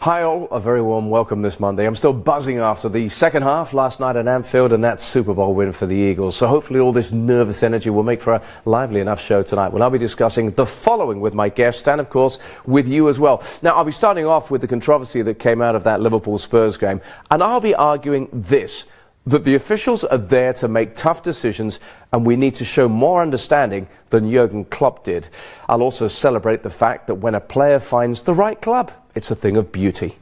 Hi all, a very warm welcome this Monday. I'm still buzzing after the second half last night at Anfield and that Super Bowl win for the Eagles. So hopefully all this nervous energy will make for a lively enough show tonight. Well, I'll be discussing the following with my guest and, of course, with you as well. Now, I'll be starting off with the controversy that came out of that Liverpool-Spurs game. And I'll be arguing this, that the officials are there to make tough decisions and we need to show more understanding than Jurgen Klopp did. I'll also celebrate the fact that when a player finds the right club, it's a thing of beauty.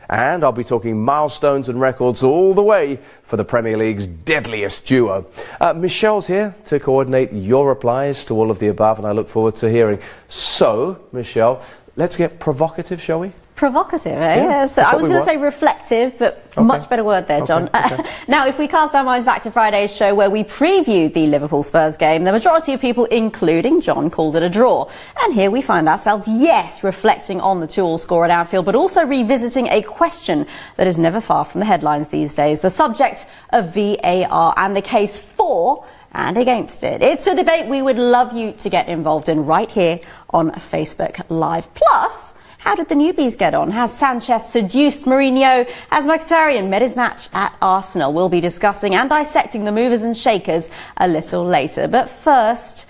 And I'll be talking milestones and records all the way for the Premier League's deadliest duo. Michelle's here to coordinate your replies to all of the above, and I look forward to hearing. So, Michelle, let's get provocative, shall we? Provocative, eh? Yeah, so I was going to say reflective, but much better word there, John. Okay. Now, if we cast our minds back to Friday's show where we previewed the Liverpool-Spurs game, the majority of people, including John, called it a draw. And here we find ourselves, yes, reflecting on the 2-2 score at Anfield, but also revisiting a question that is never far from the headlines these days, the subject of VAR and the case for and against it. It's a debate we would love you to get involved in right here on Facebook Live. Plus, how did the newbies get on? Has Sanchez seduced Mourinho? Has Mkhitaryan met his match at Arsenal? We'll be discussing and dissecting the movers and shakers a little later. But first,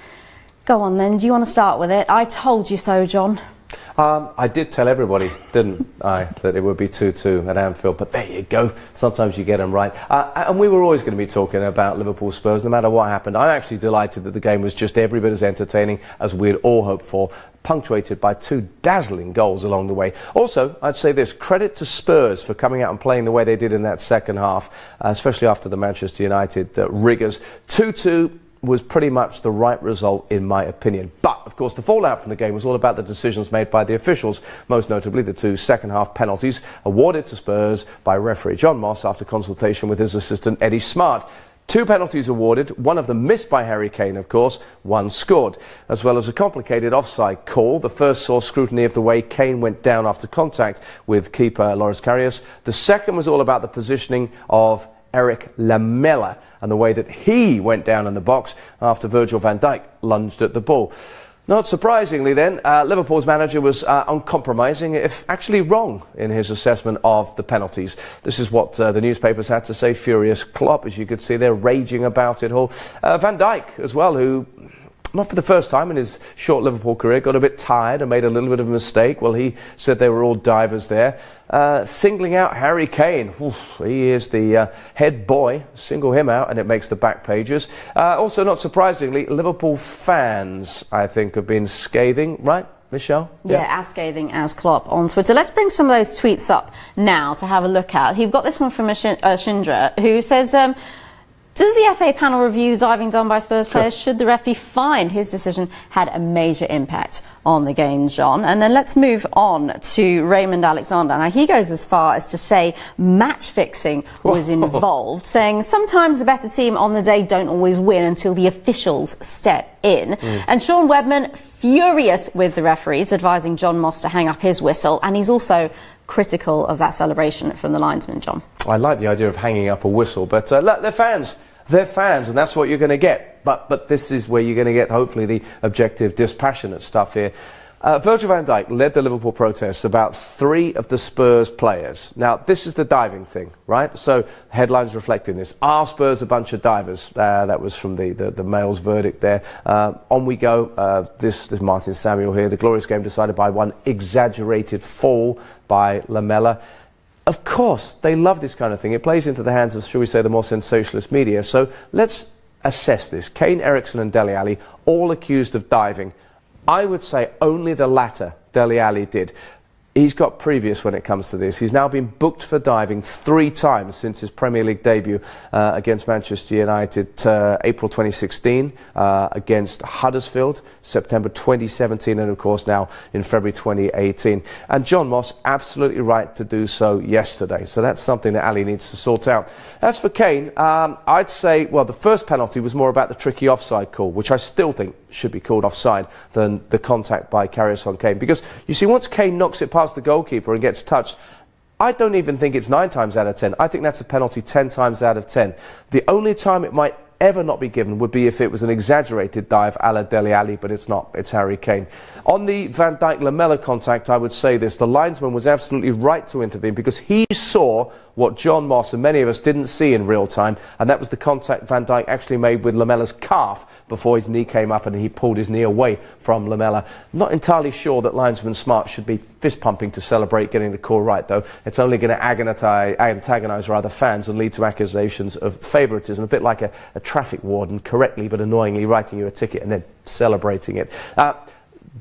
go on then. Do you want to start with it? I told you so, John. I did tell everybody, didn't I, that it would be 2-2 at Anfield, but there you go. Sometimes you get them right. And we were always going to be talking about Liverpool-Spurs, no matter what happened. I'm actually delighted that the game was just every bit as entertaining as we'd all hoped for, punctuated by 2 dazzling goals along the way. Also, I'd say this, credit to Spurs for coming out and playing the way they did in that second half, especially after the Manchester United rigours. 2-2 was pretty much the right result in my opinion. But, of course, the fallout from the game was all about the decisions made by the officials, most notably the 2 second-half penalties awarded to Spurs by referee John Moss after consultation with his assistant Eddie Smart. 2 penalties awarded, one of them missed by Harry Kane, of course, 1 scored, as well as a complicated offside call. The first saw scrutiny of the way Kane went down after contact with keeper Loris Karius. The second was all about the positioning of Eric Lamela and the way that he went down in the box after Virgil van Dijk lunged at the ball. Not surprisingly then, Liverpool's manager was uncompromising, if actually wrong, in his assessment of the penalties. This is what the newspapers had to say. Furious Klopp, as you could see, they're raging about it all. Van Dijk as well, who, not for the first time in his short Liverpool career, got a bit tired and made a little bit of a mistake. Well, he said they were all divers there. Singling out Harry Kane. Oof, he is the head boy. Single him out and it makes the back pages. Also, not surprisingly, Liverpool fans, I think, have been scathing, right, Michelle? Yeah, as scathing as Klopp on Twitter. Let's bring some of those tweets up now to have a look at. You've got this one from Shindra, who says, does the FA panel review the diving done by Spurs players? Should the ref be fined? His decision had a major impact on the game, John. And then let's move on to Raymond Alexander. Now, he goes as far as to say match fixing was involved, saying sometimes the better team on the day don't always win until the officials step in. And Sean Webman, furious with the referees, advising John Moss to hang up his whistle. And he's also critical of that celebration from the linesman, John. I like the idea of hanging up a whistle, but they're fans. They're fans, and that's what you're going to get. But this is where you're going to get, hopefully, the objective, dispassionate stuff here. Virgil van Dijk led the Liverpool protests about 3 of the Spurs players. Now, this is the diving thing, right? So, headlines reflecting this. Are Spurs a bunch of divers? That was from the Mail's verdict there. On we go. This is Martin Samuel here. The glorious game decided by one exaggerated fall by Lamela. Of course, they love this kind of thing. It plays into the hands of, shall we say, the more sensationalist media. So let's assess this. Kane, Eriksen and Dele Alli, all accused of diving. I would say only the latter, Dele Alli, did. He's got previous when it comes to this. He's now been booked for diving 3 times since his Premier League debut against Manchester United, April 2016, against Huddersfield, September 2017, and of course now in February 2018. And John Moss, absolutely right to do so yesterday. So that's something that Ali needs to sort out. As for Kane, I'd say, well, the first penalty was more about the tricky offside call, which I still think should be called offside, than the contact by Karius on Kane. Because, you see, once Kane knocks it past the goalkeeper and gets touched, I don't even think it's 9 times out of 10. I think that's a penalty 10 times out of 10. The only time it might ever not be given would be if it was an exaggerated dive a la Dele Alli, but it's not. It's Harry Kane. On the Van Dijk-Lamela contact, I would say this. The linesman was absolutely right to intervene because he saw what John Moss and many of us didn't see in real time, and that was the contact Van Dijk actually made with Lamela's calf before his knee came up and he pulled his knee away from Lamela. Not entirely sure that linesman Smart should be fist-pumping to celebrate getting the call right, though. It's only going to antagonise fans and lead to accusations of favouritism, a bit like a traffic warden correctly but annoyingly writing you a ticket and then celebrating it.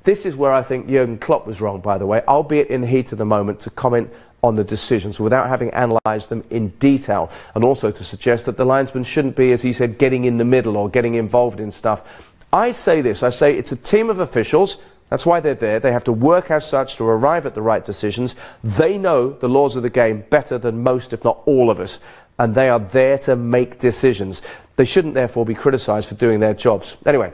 This is where I think Jurgen Klopp was wrong, by the way, albeit in the heat of the moment, to comment on the decisions without having analysed them in detail, and also to suggest that the linesman shouldn't be, as he said, getting in the middle or getting involved in stuff. I say this, I say it's a team of officials. That's why they're there. They have to work as such to arrive at the right decisions. They know the laws of the game better than most, if not all of us, and they are there to make decisions. They shouldn't therefore be criticised for doing their jobs. Anyway,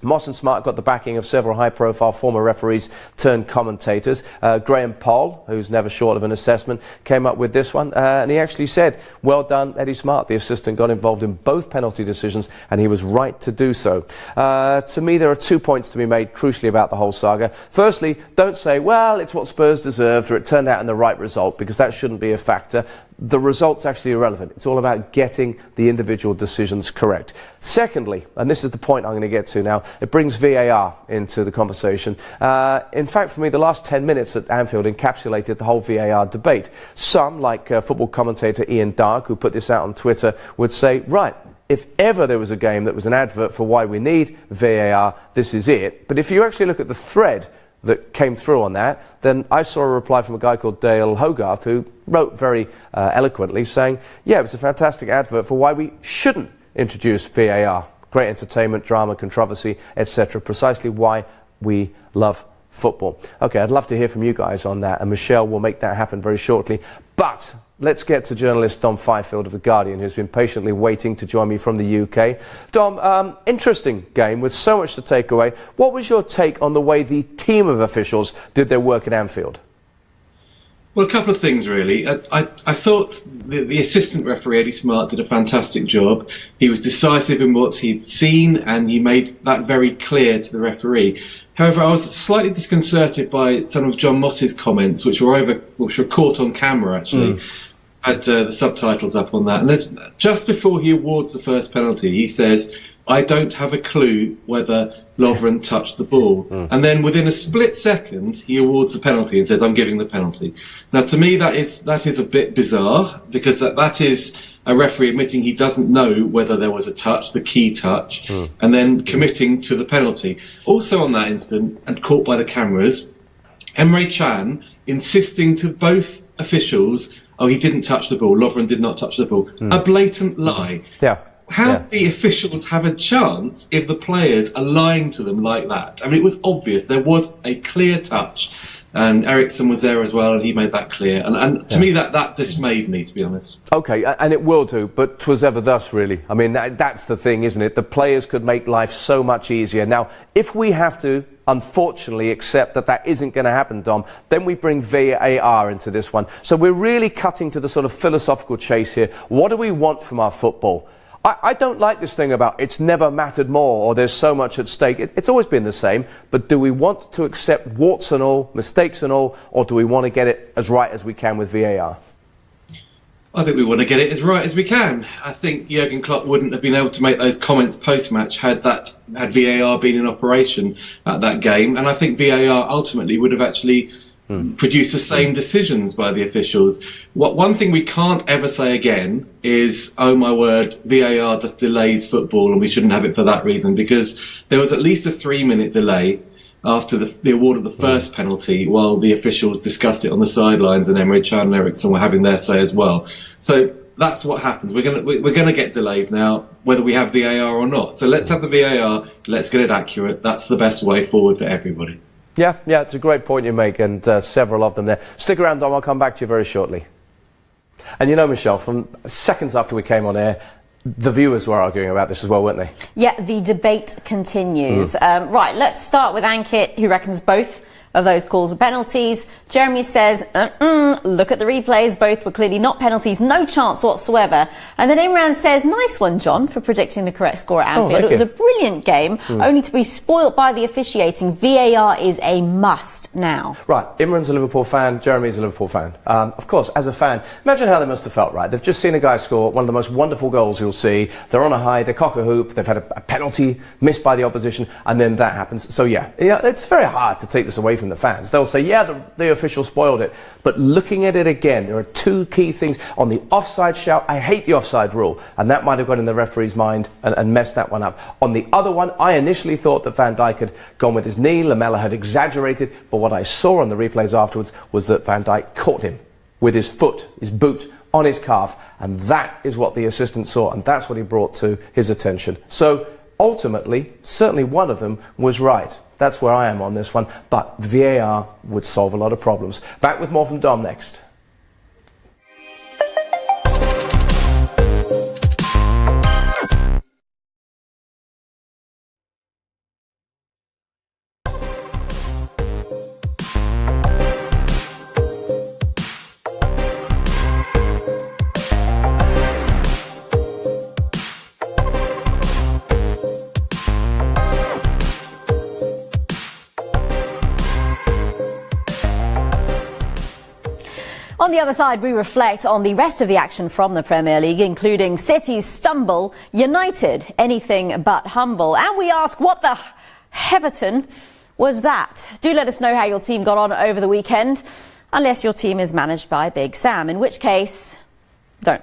Moss and Smart got the backing of several high-profile former referees turned commentators. Graham Poll, who's never short of an assessment, came up with this one, and he actually said, well done, Eddie Smart. The assistant got involved in both penalty decisions, and he was right to do so. To me, there are 2 points to be made crucially about the whole saga. Firstly, don't say, well, it's what Spurs deserved, or it turned out in the right result, because that shouldn't be a factor. The result's actually irrelevant. It's all about getting the individual decisions correct. Secondly, and this is the point I'm going to get to now, it brings VAR into the conversation. In fact, for me, the last 10 minutes at Anfield encapsulated the whole VAR debate. Some, like football commentator Ian Darke, who put this out on Twitter, would say, right, if ever there was a game that was an advert for why we need VAR, this is it. But if you actually look at the thread that came through on that, then I saw a reply from a guy called Dale Hogarth, who wrote very eloquently saying, yeah, it was a fantastic advert for why we shouldn't introduce VAR. Great entertainment, drama, controversy, etc. Precisely why we love football. Okay, I'd love to hear from you guys on that, and Michelle will make that happen very shortly. But let's get to journalist Dom Fifield of The Guardian, who's been patiently waiting to join me from the UK. Dom, interesting game with so much to take away. What was your take on the way the team of officials did their work at Anfield? Well, a couple of things, really. I thought the assistant referee, Eddie Smart, did a fantastic job. He was decisive in what he'd seen, and he made that very clear to the referee. However, I was slightly disconcerted by some of John Moss's comments, which were caught on camera, actually. Had the subtitles up on that. And just before he awards the first penalty, he says, I don't have a clue whether Lovren touched the ball. And then within a split second, he awards the penalty and says, I'm giving the penalty. Now, to me, that is a bit bizarre, because that is a referee admitting he doesn't know whether there was a touch, the key touch, and then committing to the penalty. Also on that incident, and caught by the cameras, Emre Can insisting to both officials, oh, he didn't touch the ball, Lovren did not touch the ball. A blatant lie. Yeah. How do the officials have a chance if the players are lying to them like that? I mean, it was obvious. There was a clear touch, and Eriksson was there as well, and he made that clear. And to me, that dismayed me, to be honest. OK, and it will do, but 'twas ever thus, really. I mean, that's the thing, isn't it? The players could make life so much easier. Now, if we have to, unfortunately, accept that isn't going to happen, Dom, then we bring VAR into this one. So we're really cutting to the sort of philosophical chase here. What do we want from our football? I don't like this thing about it's never mattered more or there's so much at stake. It's always been the same, but do we want to accept warts and all, mistakes and all, or do we want to get it as right as we can with VAR? I think we want to get it as right as we can. I think Jurgen Klopp wouldn't have been able to make those comments post-match had VAR been in operation at that game, and I think VAR ultimately would have actually produce the same decisions by the officials. One thing we can't ever say again is, oh my word, VAR just delays football and we shouldn't have it for that reason, because there was at least a 3-minute delay after the award of the first penalty while the officials discussed it on the sidelines, and Emre Can and Eriksson were having their say as well. So that's what happens. We're gonna get delays now, whether we have VAR or not. So let's have the VAR, let's get it accurate. That's the best way forward for everybody. Yeah, it's a great point you make, and several of them there. Stick around, Dom, I'll come back to you very shortly. And you know, Michelle, from seconds after we came on air, the viewers were arguing about this as well, weren't they? Yeah, the debate continues. Right, let's start with Ankit, who reckons both of those calls are penalties. Jeremy says, look at the replays, both were clearly not penalties, no chance whatsoever. And then Imran says, nice one, John, for predicting the correct score at Anfield. It was a brilliant game, only to be spoilt by the officiating. VAR is a must now. Right, Imran's a Liverpool fan, Jeremy's a Liverpool fan. Of course, as a fan, imagine how they must have felt, right? They've just seen a guy score one of the most wonderful goals you'll see. They're on a high, they cock a hoop, they've had a penalty missed by the opposition, and then that happens. So yeah, it's very hard to take this away from the fans. They'll say, yeah, the official spoiled it. But looking at it again, there are two key things. On the offside shout, I hate the offside rule, and that might have got in the referee's mind and messed that one up. On the other one, I initially thought that Van Dijk had gone with his knee, Lamela had exaggerated, but what I saw on the replays afterwards was that Van Dijk caught him with his foot, his boot, on his calf, and that is what the assistant saw, and that's what he brought to his attention. So ultimately, certainly one of them was right. That's where I am on this one, but VAR would solve a lot of problems. Back with more from Dom next. On the other side, we reflect on the rest of the action from the Premier League, including City's stumble, United anything but humble, and we ask, what the Heverton was that? Do let us know how your team got on over the weekend, unless your team is managed by Big Sam, in which case, don't.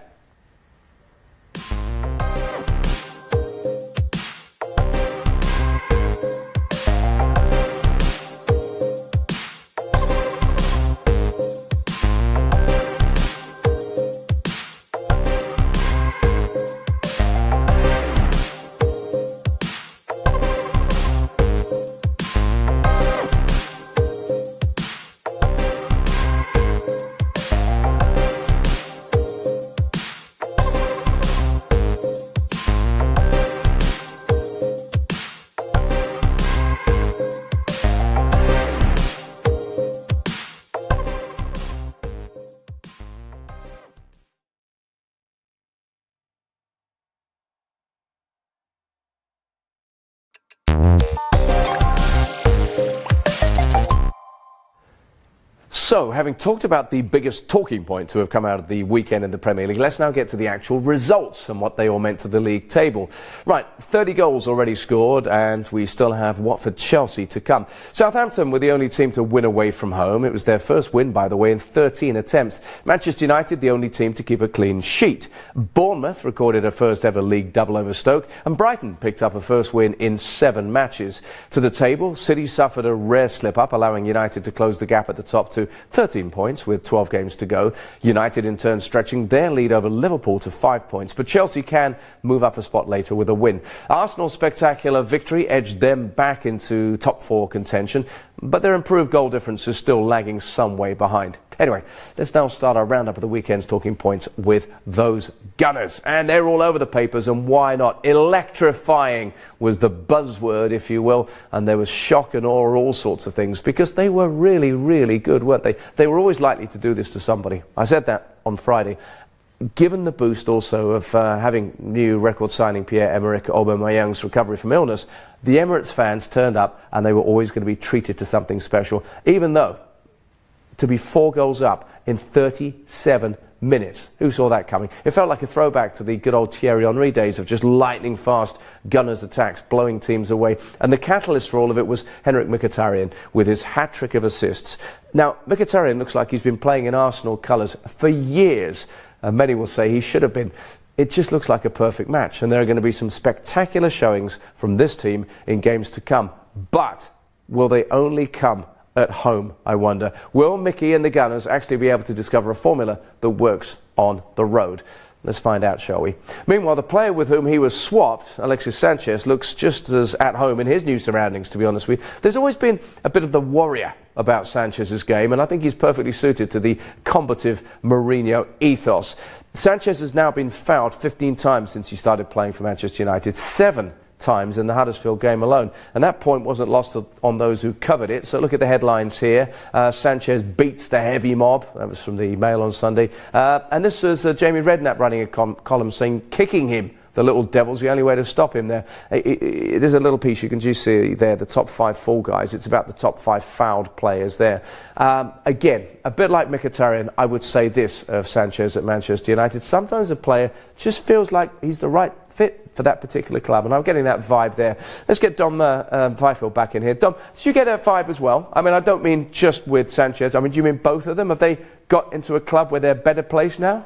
So, having talked about the biggest talking point to have come out of the weekend in the Premier League, let's now get to the actual results and what they all meant to the league table. Right, 30 goals already scored, and we still have Watford-Chelsea to come. Southampton were the only team to win away from home. It was their first win, by the way, in 13 attempts. Manchester United, the only team to keep a clean sheet. Bournemouth recorded a first-ever league double over Stoke, and Brighton picked up a first win in 7 matches. To the table, City suffered a rare slip-up, allowing United to close the gap at the top to 13 points with 12 games to go. United in turn stretching their lead over Liverpool to 5 points, but Chelsea can move up a spot later with a win. Arsenal's spectacular victory edged them back into top 4 contention, but their improved goal difference is still lagging some way behind. Anyway, let's now start our roundup of the weekend's talking points with those Gunners. And they're all over the papers, and why not? Electrifying was the buzzword, if you will, and there was shock and awe, all sorts of things, because they were really, really good, weren't they? They were always likely to do this to somebody. I said that on Friday. Given the boost also of having new record signing Pierre-Emerick Aubameyang's recovery from illness, the Emirates fans turned up, and they were always going to be treated to something special, even though to be 4 goals up in 37 minutes. Who saw that coming? It felt like a throwback to the good old Thierry Henry days of just lightning fast Gunners attacks, blowing teams away. And the catalyst for all of it was Henrik Mkhitaryan with his hat-trick of assists. Now, Mkhitaryan looks like he's been playing in Arsenal colours for years. Many will say he should have been. It just looks like a perfect match, and there are going to be some spectacular showings from this team in games to come. But will they only come at home, I wonder? Will Mickey and the Gunners actually be able to discover a formula that works on the road? Let's find out, shall we? Meanwhile, the player with whom he was swapped, Alexis Sanchez, looks just as at home in his new surroundings, to be honest with you. There's always been a bit of the warrior about Sanchez's game, and I think he's perfectly suited to the combative Mourinho ethos. Sanchez has now been fouled 15 times since he started playing for Manchester United, 7 times in the Huddersfield game alone. And that point wasn't lost on those who covered it. So look at the headlines here. Sanchez beats the heavy mob. That was from the Mail on Sunday. And this was Jamie Redknapp running a column saying kicking him, the little devil's the only way to stop him there. There's a little piece you can just see there, the top 5 fall guys. It's about the top 5 fouled players there. Again, a bit like Mkhitaryan, I would say this of Sanchez at Manchester United. Sometimes a player just feels like he's the right fit for that particular club, and I'm getting that vibe there. Let's get Dom Fifield back in here. Dom, do you get that vibe as well? I mean, I don't mean just with Sanchez. I mean, do you mean both of them? Have they got into a club where they're better placed now?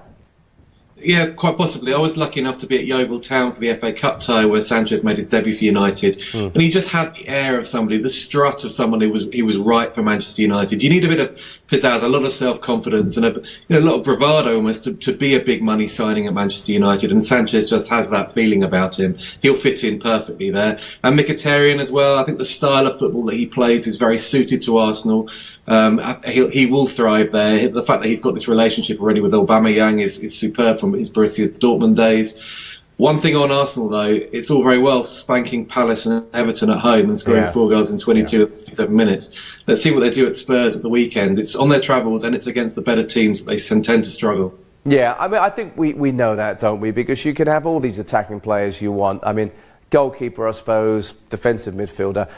Yeah, quite possibly. I was lucky enough to be at Yeovil Town for the FA Cup tie where Sanchez made his debut for United, and he just had the air of somebody, the strut of someone who was right for Manchester United. You need a bit of pizzazz, a lot of self-confidence, and a lot of bravado almost to be a big money signing at Manchester United. And Sanchez just has that feeling about him. He'll fit in perfectly there. And Mkhitaryan as well. I think the style of football that he plays is very suited to Arsenal. He will thrive there. The fact that he's got this relationship already with Aubameyang is superb from his Borussia Dortmund days. One thing on Arsenal, though, it's all very well spanking Palace and Everton at home and scoring 4 goals in 22 or 37 minutes. Let's see what they do at Spurs at the weekend. It's on their travels and it's against the better teams that they tend to struggle. Yeah, I mean, I think we know that, don't we? Because you can have all these attacking players you want. I mean, goalkeeper, I suppose, defensive midfielder.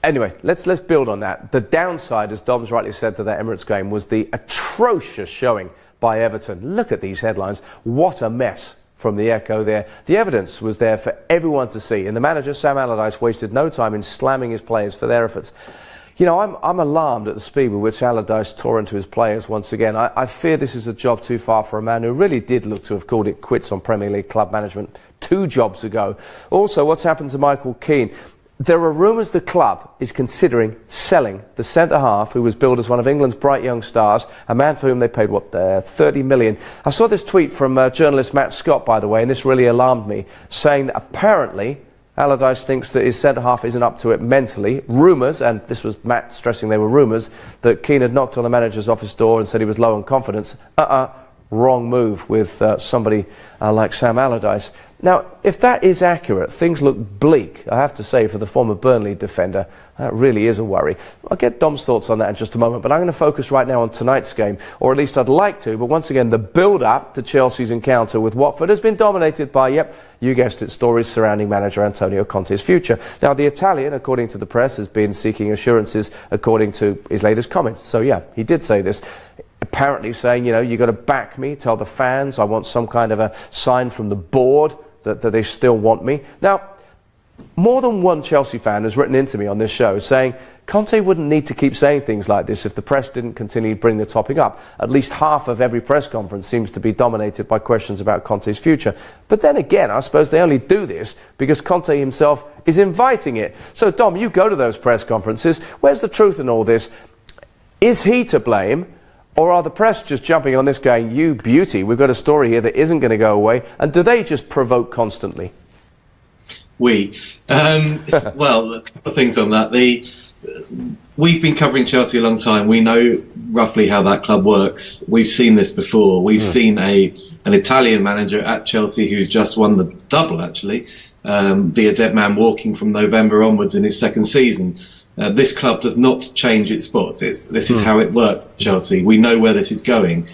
Anyway, let's build on that. The downside, as Dom's rightly said, to that Emirates game was the atrocious showing by Everton. Look at these headlines. What a mess from the Echo there. The evidence was there for everyone to see, and the manager, Sam Allardyce, wasted no time in slamming his players for their efforts. You know, I'm alarmed at the speed with which Allardyce tore into his players once again. I fear this is a job too far for a man who really did look to have called it quits on Premier League club management 2 jobs ago. Also, what's happened to Michael Keane? There are rumours the club is considering selling the centre-half who was billed as one of England's bright young stars, a man for whom they paid, what, 30 million. I saw this tweet from journalist Matt Scott, by the way, and this really alarmed me, saying that apparently Allardyce thinks that his centre-half isn't up to it mentally. Rumours, and this was Matt stressing they were rumours, that Keane had knocked on the manager's office door and said he was low on confidence. Wrong move with somebody like Sam Allardyce. Now, if that is accurate, things look bleak, I have to say, for the former Burnley defender. That really is a worry. I'll get Dom's thoughts on that in just a moment, but I'm going to focus right now on tonight's game, or at least I'd like to. But once again, the build-up to Chelsea's encounter with Watford has been dominated by, yep, you guessed it, stories surrounding manager Antonio Conte's future. Now, the Italian, according to the press, has been seeking assurances according to his latest comments. So, yeah, he did say this. Apparently saying, you know, you've got to back me, tell the fans, I want some kind of a sign from the board that they still want me. Now, more than one Chelsea fan has written into me on this show saying Conte wouldn't need to keep saying things like this if the press didn't continue to bring the topic up. At least half of every press conference seems to be dominated by questions about Conte's future. But then again, I suppose they only do this because Conte himself is inviting it. So, Dom, you go to those press conferences. Where's the truth in all this? Is he to blame? Or are the press just jumping on this going, you beauty, we've got a story here that isn't going to go away? And do they just provoke constantly? Well, a couple of things on that. We've been covering Chelsea a long time. We know roughly how that club works. We've seen this before. We've seen an Italian manager at Chelsea who's just won the double, actually, be a dead man walking from November onwards in his second season. This club does not change its spots. This is how it works, Chelsea. We know where this is going.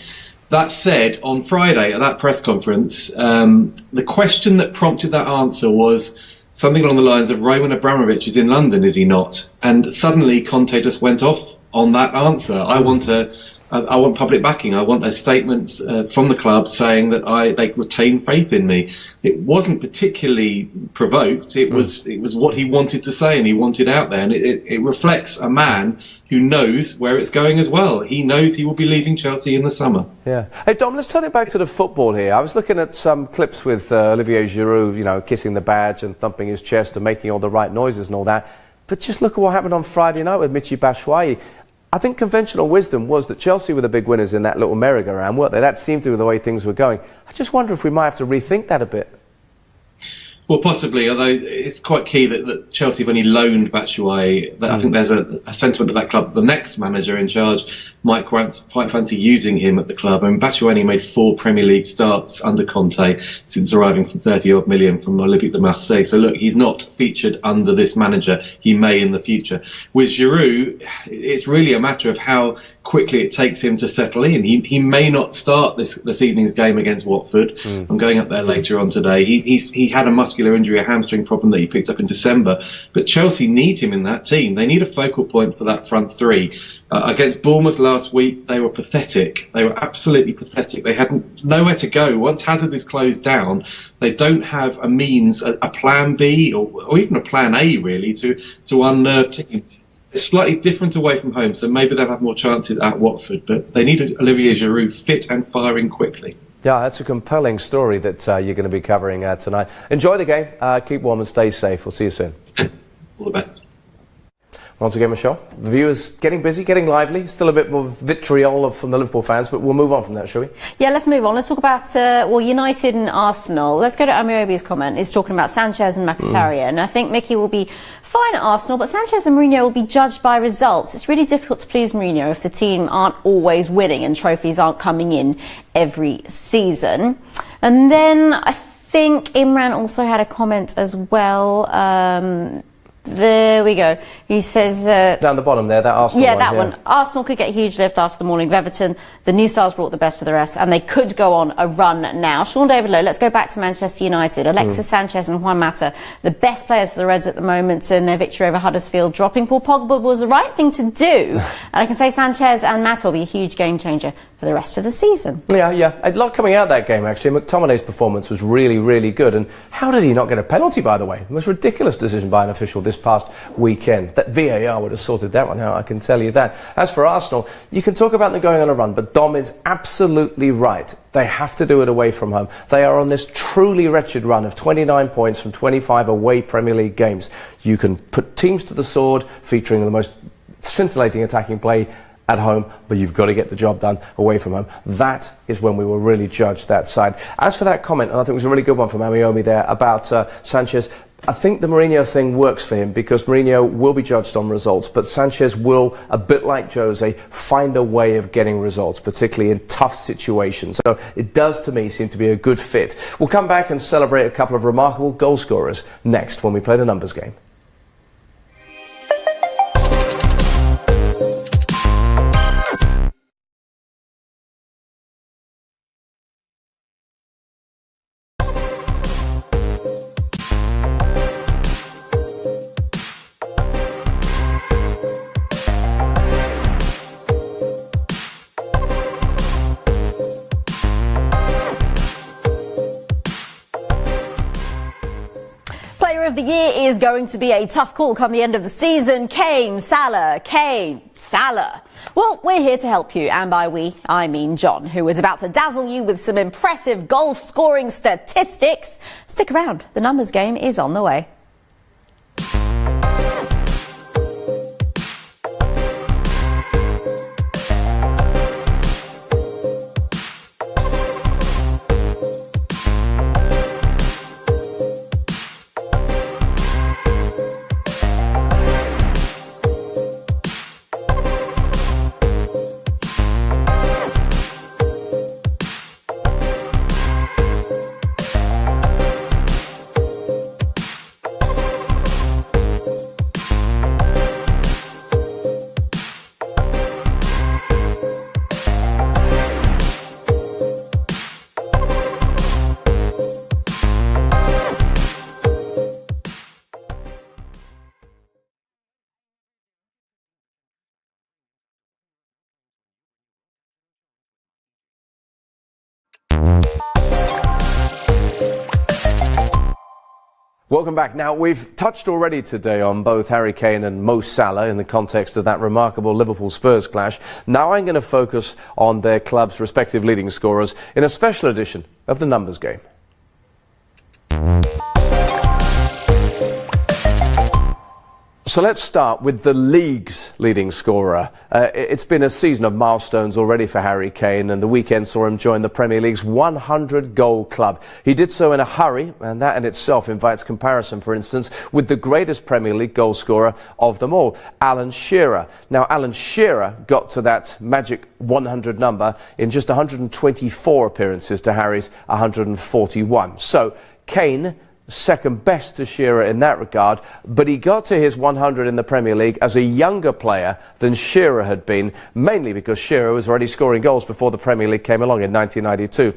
That said, on Friday at that press conference, the question that prompted that answer was something along the lines of Roman Abramovich is in London, is he not? And suddenly Conte just went off on that answer. I want public backing. I want a statement from the club saying that they retain faith in me. It wasn't particularly provoked. It was what he wanted to say and he wanted out there. And it reflects a man who knows where it's going as well. He knows he will be leaving Chelsea in the summer. Yeah. Hey, Dom, let's turn it back to the football here. I was looking at some clips with Olivier Giroud, you know, kissing the badge and thumping his chest and making all the right noises and all that. But just look at what happened on Friday night with Michy Batshuayi. I think conventional wisdom was that Chelsea were the big winners in that little merry-go-round, weren't they? That seemed to be the way things were going. I just wonder if we might have to rethink that a bit. Well, possibly, although it's quite key that Chelsea have only loaned Batshuayi. I think there's a sentiment at that club that the next manager in charge might quite fancy using him at the club. And Batshuayi made 4 Premier League starts under Conte since arriving for 30-odd million from Olympique de Marseille. So look, he's not featured under this manager. He may in the future. With Giroud, it's really a matter of how quickly it takes him to settle in. He may not start this evening's game against Watford. I'm going up there later on today. He had a muscular injury, a hamstring problem that he picked up in December. But Chelsea need him in that team. They need a focal point for that front three. Against Bournemouth last week, they were pathetic. They were absolutely pathetic. They had nowhere to go. Once Hazard is closed down, they don't have a means, a plan B or even a plan A, really, to unnerve teams. It's slightly different away from home, so maybe they'll have more chances at Watford. But they need Olivier Giroud fit and firing quickly. Yeah, that's a compelling story that you're going to be covering tonight. Enjoy the game. Keep warm and stay safe. We'll see you soon. All the best. Once again, Michelle, the viewers getting busy, getting lively. Still a bit more vitriol from the Liverpool fans, but we'll move on from that, shall we? Yeah, let's move on. Let's talk about, United and Arsenal. Let's go to Amiobi's comment. He's talking about Sanchez and Mkhitaryan. I think Mickey will be fine at Arsenal, but Sanchez and Mourinho will be judged by results. It's really difficult to please Mourinho if the team aren't always winning and trophies aren't coming in every season. And then I think Imran also had a comment as well. There we go. He says... down the bottom there, that Arsenal one. Yeah, that one. Arsenal could get a huge lift after the morning of Everton. The new stars brought the best of the rest, and they could go on a run now. Sean David Lowe, let's go back to Manchester United. Alexis Sanchez and Juan Mata, the best players for the Reds at the moment in their victory over Huddersfield. Dropping Paul Pogba was the right thing to do. And I can say Sanchez and Mata will be a huge game changer for the rest of the season. Yeah. I like coming out of that game, actually. McTominay's performance was really, really good. And how did he not get a penalty, by the way? It was a ridiculous decision by an official this past weekend. That VAR would have sorted that one out, I can tell you that. As for Arsenal, you can talk about them going on a run, but Dom is absolutely right. They have to do it away from home. They are on this truly wretched run of 29 points from 25 away Premier League games. You can put teams to the sword, featuring the most scintillating attacking play at home, but you've got to get the job done away from home. That is when we will really judge that side. As for that comment, and I think it was a really good one from Amiomi there about Sanchez, I think the Mourinho thing works for him because Mourinho will be judged on results, but Sanchez will, a bit like Jose, find a way of getting results, particularly in tough situations. So it does, to me, seem to be a good fit. We'll come back and celebrate a couple of remarkable goal scorers next when we play the numbers game. Of the year is going to be a tough call come the end of the season. Kane, Salah. Well, we're here to help you, and by we, I mean John, who is about to dazzle you with some impressive goal-scoring statistics. Stick around, the numbers game is on the way. Welcome back. Now, we've touched already today on both Harry Kane and Mo Salah in the context of that remarkable Liverpool-Spurs clash. Now I'm going to focus on their club's respective leading scorers in a special edition of the numbers game. So let's start with the league's leading scorer. It's been a season of milestones already for Harry Kane, and the weekend saw him join the Premier League's 100-goal club. He did so in a hurry, and that in itself invites comparison, for instance, with the greatest Premier League goal scorer of them all, Alan Shearer. Now, Alan Shearer got to that magic 100 number in just 124 appearances to Harry's 141. So, Kane, second best to Shearer in that regard, but he got to his 100 in the Premier League as a younger player than Shearer had been, mainly because Shearer was already scoring goals before the Premier League came along in 1992.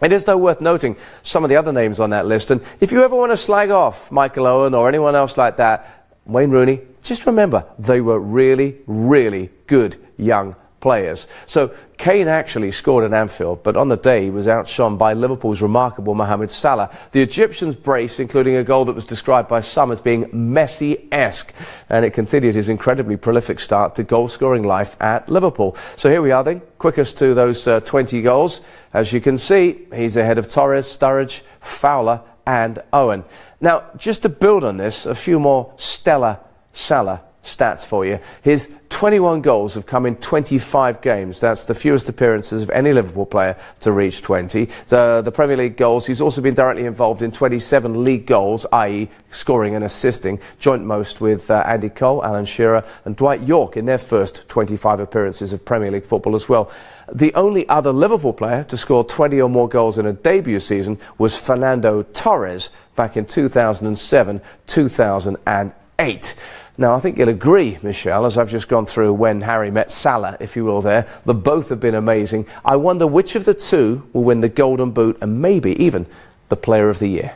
It is, though, worth noting some of the other names on that list, and if you ever want to slag off Michael Owen or anyone else like that, Wayne Rooney, just remember they were really, really good young players. So Kane actually scored at Anfield, but on the day he was outshone by Liverpool's remarkable Mohamed Salah. The Egyptian's brace, including a goal that was described by some as being Messi-esque, and it continued his incredibly prolific start to goal-scoring life at Liverpool. So here we are then, quickest to those 20 goals. As you can see, he's ahead of Torres, Sturridge, Fowler and Owen. Now, just to build on this, a few more stellar Salah stats for you. His 21 goals have come in 25 games. That's the fewest appearances of any Liverpool player to reach 20. The Premier League goals, he's also been directly involved in 27 league goals, i.e. scoring and assisting, joint most with Andy Cole, Alan Shearer and Dwight Yorke in their first 25 appearances of Premier League football as well. The only other Liverpool player to score 20 or more goals in a debut season was Fernando Torres back in 2007-2008. Now, I think you'll agree, Michelle, as I've just gone through when Harry met Salah, if you will there, that both have been amazing. I wonder which of the two will win the Golden Boot and maybe even the Player of the Year.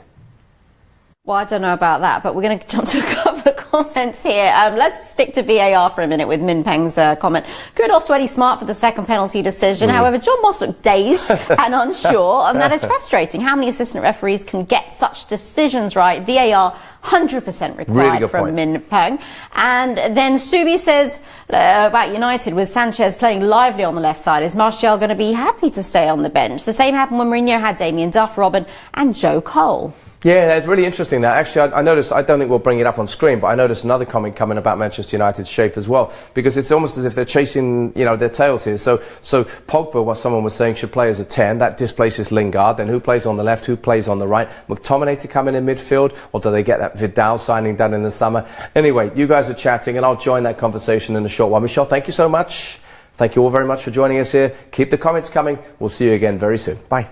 Well, I don't know about that, but we're going to jump to a couple of comments here. Let's stick to VAR for a minute with Min Peng's comment. Kudos to Eddie Smart for the second penalty decision. However, John Moss looked dazed and unsure, and that is frustrating. How many assistant referees can get such decisions right? VAR 100% required really from Min Peng. And then Subi says about United, with Sanchez playing lively on the left side, is Martial going to be happy to stay on the bench? The same happened when Mourinho had Damien Duff, Robben and Joe Cole. Yeah, it's really interesting that. Actually, I noticed, I don't think we'll bring it up on screen, but I noticed another comment coming about Manchester United's shape as well, because it's almost as if they're chasing, their tails here. So Pogba, what someone was saying, should play as a 10. That displaces Lingard. Then who plays on the left? Who plays on the right? McTominay to come in midfield? Or do they get that Vidal signing done in the summer? Anyway, you guys are chatting, and I'll join that conversation in a short while. Michelle, thank you so much. Thank you all very much for joining us here. Keep the comments coming. We'll see you again very soon. Bye.